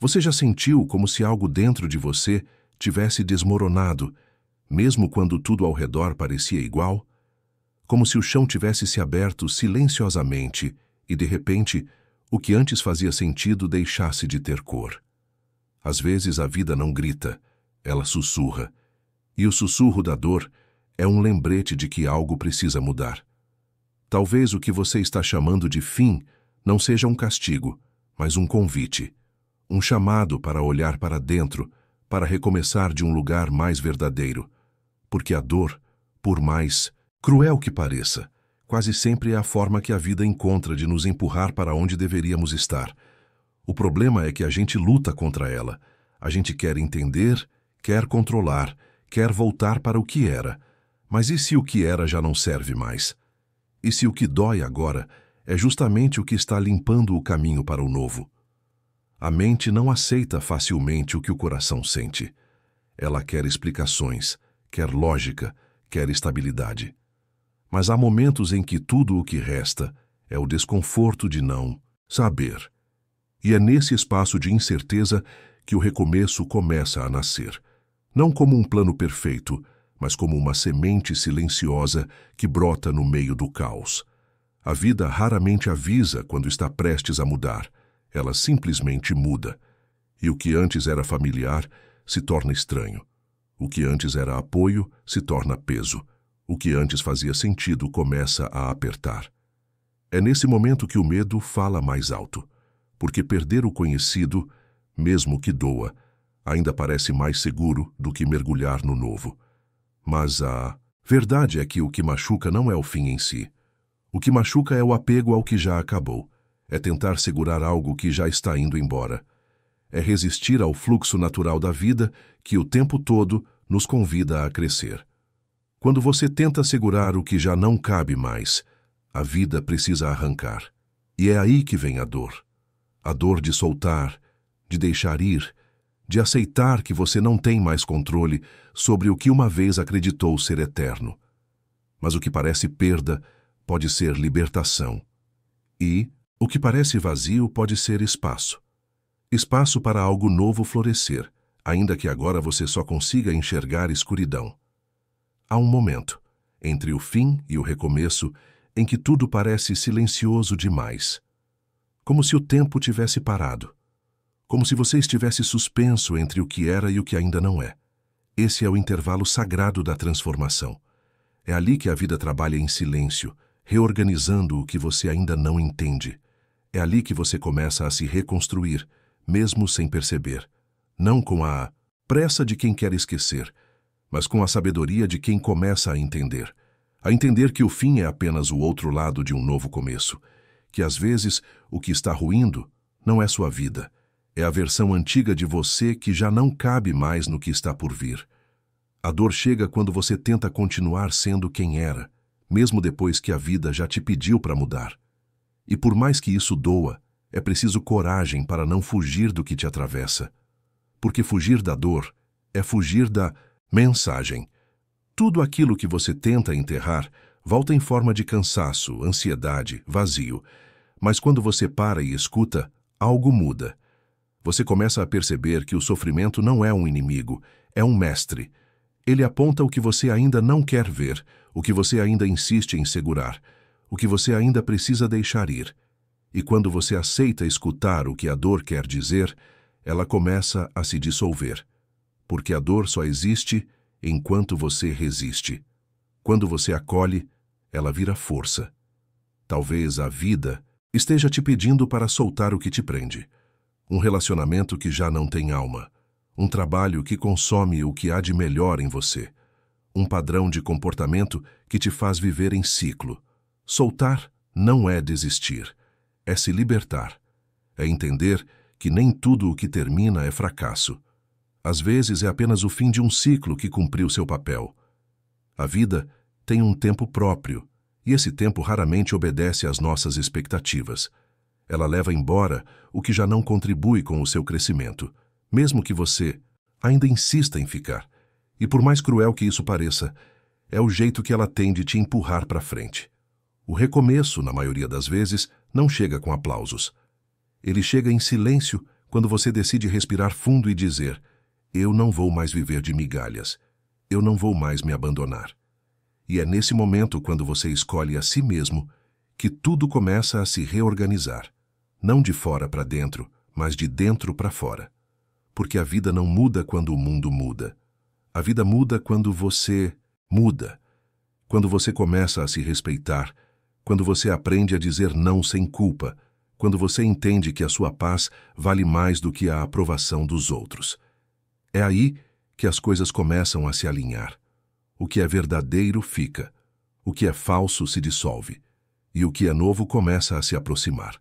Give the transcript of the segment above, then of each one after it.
Você já sentiu como se algo dentro de você tivesse desmoronado, mesmo quando tudo ao redor parecia igual? Como se o chão tivesse se aberto silenciosamente e, de repente, o que antes fazia sentido deixasse de ter cor. Às vezes a vida não grita, ela sussurra. E o sussurro da dor é um lembrete de que algo precisa mudar. Talvez o que você está chamando de fim não seja um castigo, mas um convite. Um chamado para olhar para dentro, para recomeçar de um lugar mais verdadeiro. Porque a dor, por mais cruel que pareça, quase sempre é a forma que a vida encontra de nos empurrar para onde deveríamos estar. O problema é que a gente luta contra ela. A gente quer entender, quer controlar, quer voltar para o que era. Mas e se o que era já não serve mais? E se o que dói agora é justamente o que está limpando o caminho para o novo? A mente não aceita facilmente o que o coração sente. Ela quer explicações, quer lógica, quer estabilidade. Mas há momentos em que tudo o que resta é o desconforto de não saber. E é nesse espaço de incerteza que o recomeço começa a nascer. Não como um plano perfeito, mas como uma semente silenciosa que brota no meio do caos. A vida raramente avisa quando está prestes a mudar. Ela simplesmente muda. E o que antes era familiar se torna estranho. O que antes era apoio se torna peso. O que antes fazia sentido começa a apertar. É nesse momento que o medo fala mais alto, porque perder o conhecido, mesmo que doa, ainda parece mais seguro do que mergulhar no novo. Mas a verdade é que o que machuca não é o fim em si. O que machuca é o apego ao que já acabou. É tentar segurar algo que já está indo embora. É resistir ao fluxo natural da vida que o tempo todo nos convida a crescer. Quando você tenta segurar o que já não cabe mais, a vida precisa arrancar. E é aí que vem a dor. A dor de soltar, de deixar ir, de aceitar que você não tem mais controle sobre o que uma vez acreditou ser eterno. Mas o que parece perda pode ser libertação. E o que parece vazio pode ser espaço. Espaço para algo novo florescer, ainda que agora você só consiga enxergar escuridão. Há um momento, entre o fim e o recomeço, em que tudo parece silencioso demais. Como se o tempo tivesse parado. Como se você estivesse suspenso entre o que era e o que ainda não é. Esse é o intervalo sagrado da transformação. É ali que a vida trabalha em silêncio, reorganizando o que você ainda não entende. É ali que você começa a se reconstruir, mesmo sem perceber. Não com a pressa de quem quer esquecer, mas com a sabedoria de quem começa a entender. A entender que o fim é apenas o outro lado de um novo começo. Que às vezes o que está ruindo não é sua vida. É a versão antiga de você que já não cabe mais no que está por vir. A dor chega quando você tenta continuar sendo quem era, mesmo depois que a vida já te pediu para mudar. E por mais que isso doa, é preciso coragem para não fugir do que te atravessa. Porque fugir da dor é fugir da mensagem. Tudo aquilo que você tenta enterrar volta em forma de cansaço, ansiedade, vazio. Mas quando você para e escuta, algo muda. Você começa a perceber que o sofrimento não é um inimigo, é um mestre. Ele aponta o que você ainda não quer ver, o que você ainda insiste em segurar, o que você ainda precisa deixar ir. E quando você aceita escutar o que a dor quer dizer, ela começa a se dissolver. Porque a dor só existe enquanto você resiste. Quando você acolhe, ela vira força. Talvez a vida esteja te pedindo para soltar o que te prende. Um relacionamento que já não tem alma. Um trabalho que consome o que há de melhor em você. Um padrão de comportamento que te faz viver em ciclo. Soltar não é desistir, é se libertar. É entender que nem tudo o que termina é fracasso. Às vezes é apenas o fim de um ciclo que cumpriu seu papel. A vida tem um tempo próprio, e esse tempo raramente obedece às nossas expectativas. Ela leva embora o que já não contribui com o seu crescimento, mesmo que você ainda insista em ficar. E por mais cruel que isso pareça, é o jeito que ela tem de te empurrar para frente. O recomeço, na maioria das vezes, não chega com aplausos. Ele chega em silêncio, quando você decide respirar fundo e dizer: eu não vou mais viver de migalhas, eu não vou mais me abandonar. E é nesse momento, quando você escolhe a si mesmo, que tudo começa a se reorganizar, não de fora para dentro, mas de dentro para fora. Porque a vida não muda quando o mundo muda. A vida muda quando você muda. Quando você começa a se respeitar, quando você aprende a dizer não sem culpa, quando você entende que a sua paz vale mais do que a aprovação dos outros. É aí que as coisas começam a se alinhar. O que é verdadeiro fica, o que é falso se dissolve, e o que é novo começa a se aproximar.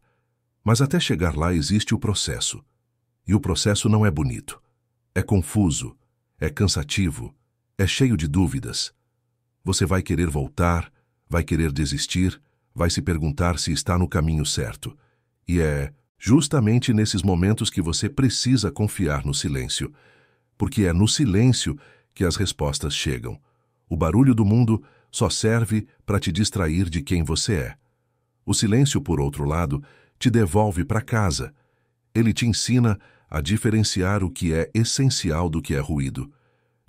Mas até chegar lá existe o processo. E o processo não é bonito. É confuso, é cansativo, é cheio de dúvidas. Você vai querer voltar, vai querer desistir, vai se perguntar se está no caminho certo. E é justamente nesses momentos que você precisa confiar no silêncio, porque é no silêncio que as respostas chegam. O barulho do mundo só serve para te distrair de quem você é. O silêncio, por outro lado, te devolve para casa. Ele te ensina a diferenciar o que é essencial do que é ruído.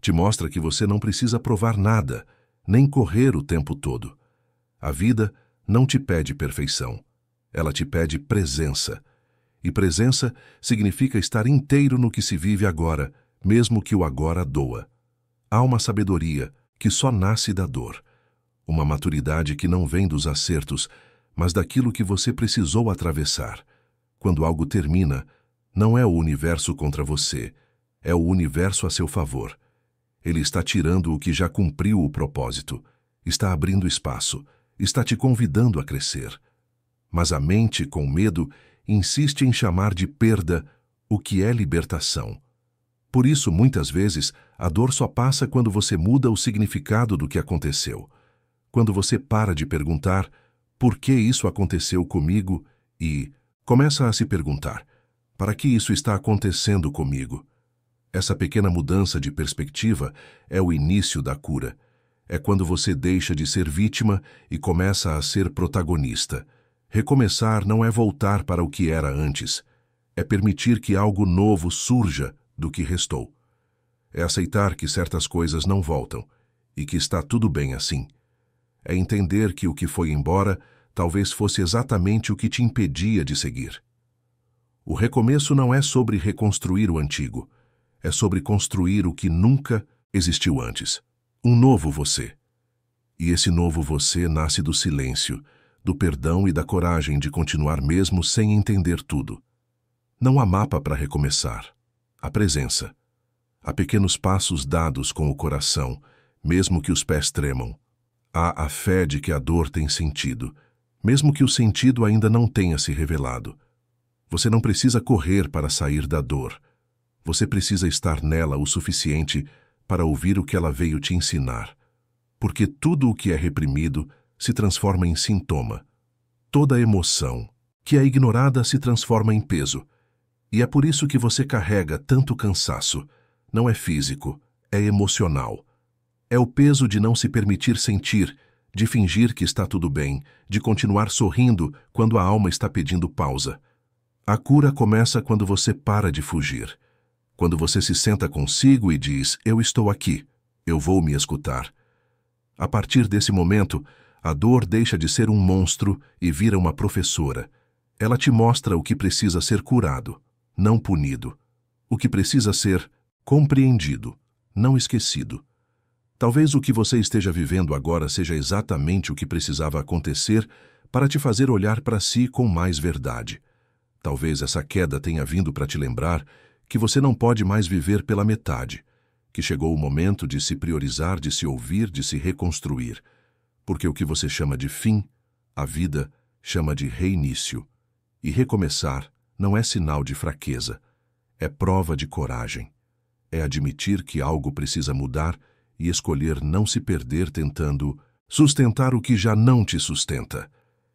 Te mostra que você não precisa provar nada, nem correr o tempo todo. A vida não te pede perfeição. Ela te pede presença. E presença significa estar inteiro no que se vive agora, mesmo que o agora doa. Há uma sabedoria que só nasce da dor. Uma maturidade que não vem dos acertos, mas daquilo que você precisou atravessar. Quando algo termina, não é o universo contra você, é o universo a seu favor. Ele está tirando o que já cumpriu o propósito, está abrindo espaço, está te convidando a crescer. Mas a mente, com medo, insiste em chamar de perda o que é libertação. Por isso, muitas vezes, a dor só passa quando você muda o significado do que aconteceu. Quando você para de perguntar por que isso aconteceu comigo e começa a se perguntar: para que isso está acontecendo comigo? Essa pequena mudança de perspectiva é o início da cura. É quando você deixa de ser vítima e começa a ser protagonista. Recomeçar não é voltar para o que era antes. É permitir que algo novo surja do que restou. É aceitar que certas coisas não voltam e que está tudo bem assim. É entender que o que foi embora talvez fosse exatamente o que te impedia de seguir. O recomeço não é sobre reconstruir o antigo, é sobre construir o que nunca existiu antes. Um novo você. E esse novo você nasce do silêncio, do perdão e da coragem de continuar mesmo sem entender tudo. Não há mapa para recomeçar. Há presença. Há pequenos passos dados com o coração, mesmo que os pés tremam. Há a fé de que a dor tem sentido, mesmo que o sentido ainda não tenha se revelado. Você não precisa correr para sair da dor. Você precisa estar nela o suficiente para ouvir o que ela veio te ensinar. Porque tudo o que é reprimido se transforma em sintoma. Toda emoção que é ignorada se transforma em peso. E é por isso que você carrega tanto cansaço. Não é físico, é emocional. É o peso de não se permitir sentir, de fingir que está tudo bem, de continuar sorrindo quando a alma está pedindo pausa. A cura começa quando você para de fugir. Quando você se senta consigo e diz: eu estou aqui, eu vou me escutar. A partir desse momento, a dor deixa de ser um monstro e vira uma professora. Ela te mostra o que precisa ser curado, não punido. O que precisa ser compreendido, não esquecido. Talvez o que você esteja vivendo agora seja exatamente o que precisava acontecer para te fazer olhar para si com mais verdade. Talvez essa queda tenha vindo para te lembrar que você não pode mais viver pela metade, que chegou o momento de se priorizar, de se ouvir, de se reconstruir. Porque o que você chama de fim, a vida chama de reinício. E recomeçar não é sinal de fraqueza, é prova de coragem. É admitir que algo precisa mudar e escolher não se perder tentando sustentar o que já não te sustenta.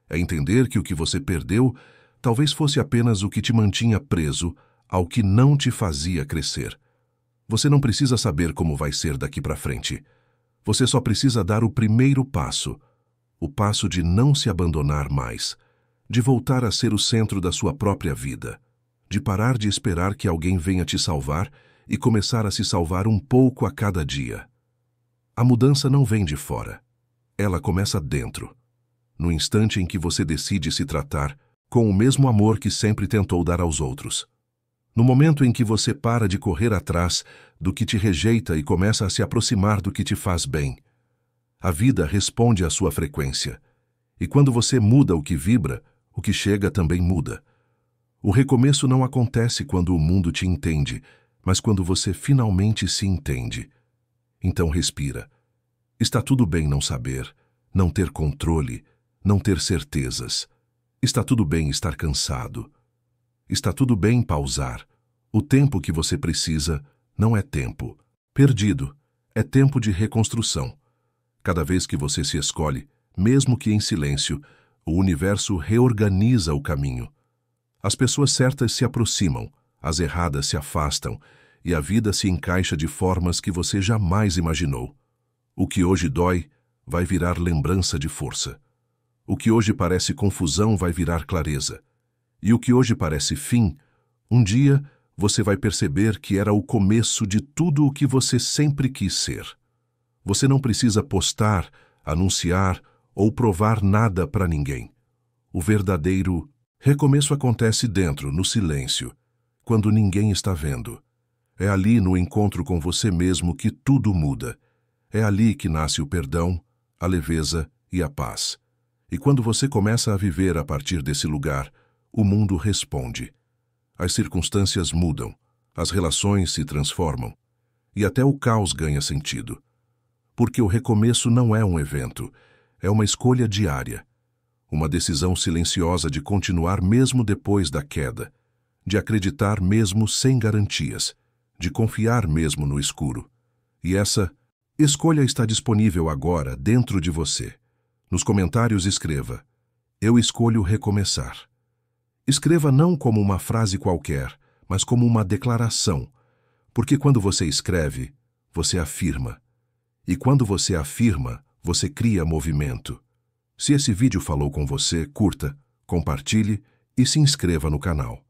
É entender que o que você perdeu talvez fosse apenas o que te mantinha preso ao que não te fazia crescer. Você não precisa saber como vai ser daqui para frente. Você só precisa dar o primeiro passo, o passo de não se abandonar mais, de voltar a ser o centro da sua própria vida, de parar de esperar que alguém venha te salvar e começar a se salvar um pouco a cada dia. A mudança não vem de fora. Ela começa dentro. No instante em que você decide se tratar com o mesmo amor que sempre tentou dar aos outros. No momento em que você para de correr atrás do que te rejeita e começa a se aproximar do que te faz bem. A vida responde à sua frequência. E quando você muda o que vibra, o que chega também muda. O recomeço não acontece quando o mundo te entende, mas quando você finalmente se entende. Então respira. Está tudo bem não saber, não ter controle, não ter certezas. Está tudo bem estar cansado. Está tudo bem pausar. O tempo que você precisa não é tempo perdido, é tempo de reconstrução. Cada vez que você se escolhe, mesmo que em silêncio, o universo reorganiza o caminho. As pessoas certas se aproximam, as erradas se afastam, e a vida se encaixa de formas que você jamais imaginou. O que hoje dói vai virar lembrança de força. O que hoje parece confusão vai virar clareza. E o que hoje parece fim, um dia você vai perceber que era o começo de tudo o que você sempre quis ser. Você não precisa postar, anunciar ou provar nada para ninguém. O verdadeiro recomeço acontece dentro, no silêncio, quando ninguém está vendo. É ali no encontro com você mesmo que tudo muda. É ali que nasce o perdão, a leveza e a paz. E quando você começa a viver a partir desse lugar, o mundo responde. As circunstâncias mudam, as relações se transformam, e até o caos ganha sentido. Porque o recomeço não é um evento, é uma escolha diária. Uma decisão silenciosa de continuar mesmo depois da queda, de acreditar mesmo sem garantias, de confiar mesmo no escuro. E essa escolha está disponível agora dentro de você. Nos comentários escreva: eu escolho recomeçar. Escreva não como uma frase qualquer, mas como uma declaração, porque quando você escreve, você afirma. E quando você afirma, você cria movimento. Se esse vídeo falou com você, curta, compartilhe e se inscreva no canal.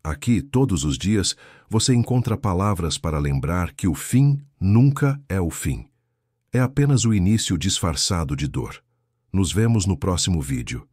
Aqui, todos os dias, você encontra palavras para lembrar que o fim nunca é o fim. É apenas o início disfarçado de dor. Nos vemos no próximo vídeo.